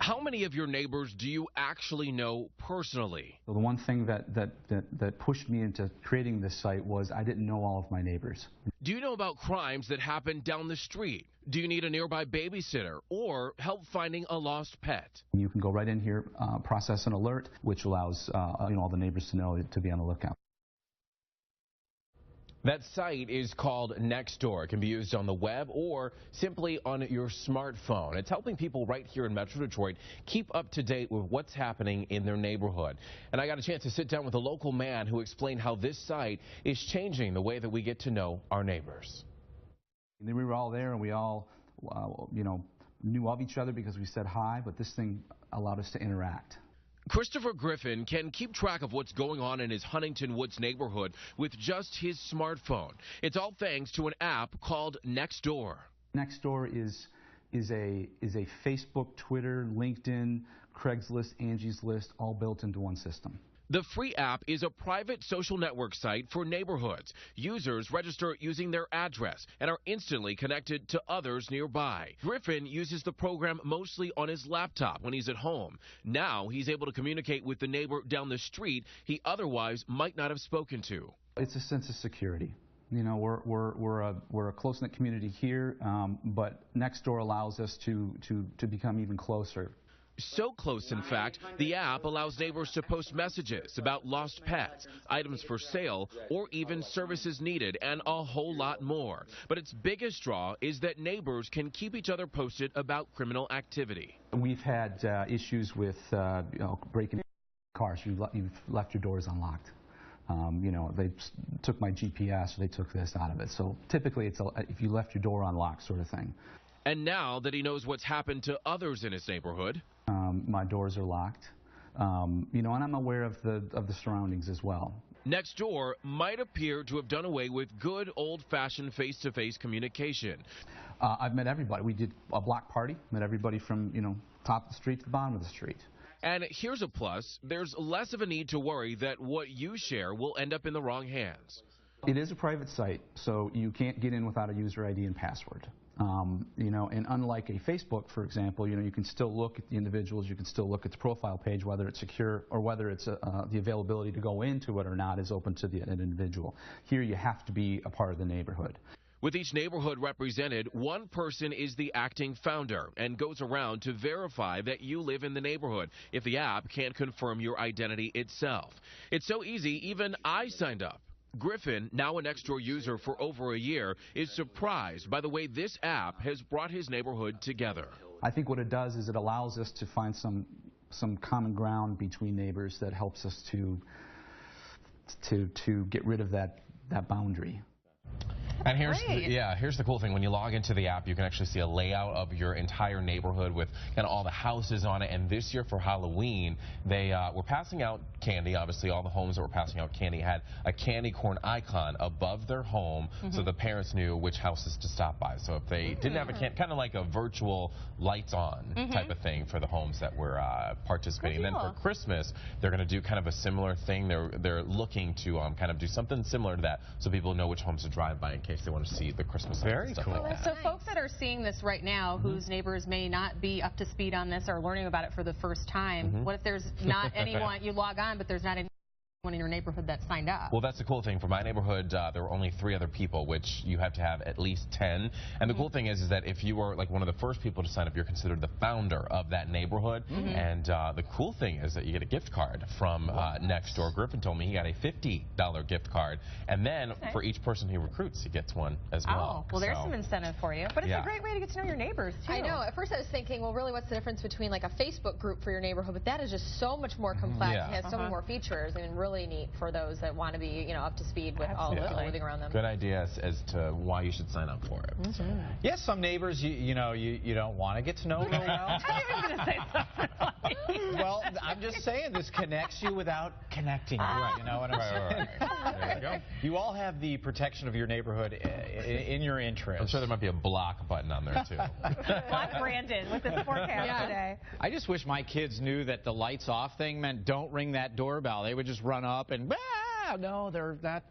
How many of your neighbors do you actually know personally? So the one thing that pushed me into creating this site was I didn't know all of my neighbors. Do you know about crimes that happen down the street? Do you need a nearby babysitter or help finding a lost pet? You can go right in here, process an alert, which allows all the neighbors to know to be on the lookout. That site is called Nextdoor. It can be used on the web or simply on your smartphone. It's helping people right here in Metro Detroit keep up to date with what's happening in their neighborhood. And I got a chance to sit down with a local man who explained how this site is changing the way that we get to know our neighbors. We were all there and we all, knew of each other because we said hi, but this thing allowed us to interact. Christopher Griffin can keep track of what's going on in his Huntington Woods neighborhood with just his smartphone. It's all thanks to an app called Nextdoor. Nextdoor is a Facebook, Twitter, LinkedIn, Craigslist, Angie's List, all built into one system. The free app is a private social network site for neighborhoods. Users register using their address and are instantly connected to others nearby. Griffin uses the program mostly on his laptop when he's at home. Now he's able to communicate with the neighbor down the street he otherwise might not have spoken to. It's a sense of security. You know, we're a close-knit community here, but Nextdoor allows us to become even closer. So close, in fact, the app allows neighbors to post messages about lost pets, items for sale, or even services needed, and a whole lot more. But its biggest draw is that neighbors can keep each other posted about criminal activity. We've had issues with breaking cars. You've left your doors unlocked. They took my GPS, or they took this out of it. So typically, it's if you left your door unlocked sort of thing. And now that he knows what's happened to others in his neighborhood, my doors are locked, and I'm aware of the surroundings as well. Nextdoor might appear to have done away with good old-fashioned face-to-face communication. I've met everybody. We did a block party, met everybody from top of the street to the bottom of the street. And here's a plus: there's less of a need to worry that what you share will end up in the wrong hands. It is a private site, so you can't get in without a user ID and password. And unlike a Facebook, for example, you can still look at the individuals, you can still look at the profile page, whether it's secure or whether it's the availability to go into it or not is open to an individual. Here you have to be a part of the neighborhood. With each neighborhood represented, one person is the acting founder and goes around to verify that you live in the neighborhood if the app can't confirm your identity itself. It's so easy, even I signed up. Griffin, now a Nextdoor user for over a year, is surprised by the way this app has brought his neighborhood together. I think what it does is it allows us to find some common ground between neighbors that helps us to get rid of that boundary. And here's the cool thing. When you log into the app, you can actually see a layout of your entire neighborhood with kind of all the houses on it. And this year for Halloween, they were passing out candy. Obviously, all the homes that were passing out candy had a candy corn icon above their home, so the parents knew which houses to stop by. So if they didn't have a kind of like a virtual lights on type of thing for the homes that were participating. Then for Christmas, they're going to do kind of a similar thing. They're looking to kind of do something similar to that, so people know which homes to drive by in case they want to see the Christmas lights and stuff like that. So folks that are seeing this right now, whose neighbors may not be up to speed on this or learning about it for the first time, what if there's not anyone, you log on, but there's not anyone in your neighborhood that signed up? Well, that's the cool thing. For my neighborhood, there were only 3 other people, which you have to have at least 10. And the cool thing is that if you were like one of the first people to sign up, you're considered the founder of that neighborhood. And the cool thing is that you get a gift card from Nextdoor. Griffin told me he got a $50 gift card. And then for each person he recruits, he gets one as well. Oh, well, there's some incentive for you. But it's a great way to get to know your neighbors, too. I know. At first I was thinking, well, really, what's the difference between like a Facebook group for your neighborhood? But that is just so much more complex. It has so many more features, and really neat for those that want to be, up to speed with all the people living around them. Good idea as to why you should sign up for it. Yes, some neighbors you don't want to get to know real well. I was going to say something. Well, I'm just saying this connects you without connecting you. You know what I'm saying? There you go. You all have the protection of your neighborhood in your interest. I'm sure there might be a block button on there too. Block Brandon with this forecast today. I just wish my kids knew that the lights off thing meant don't ring that doorbell. They would just run up and, no, they're not.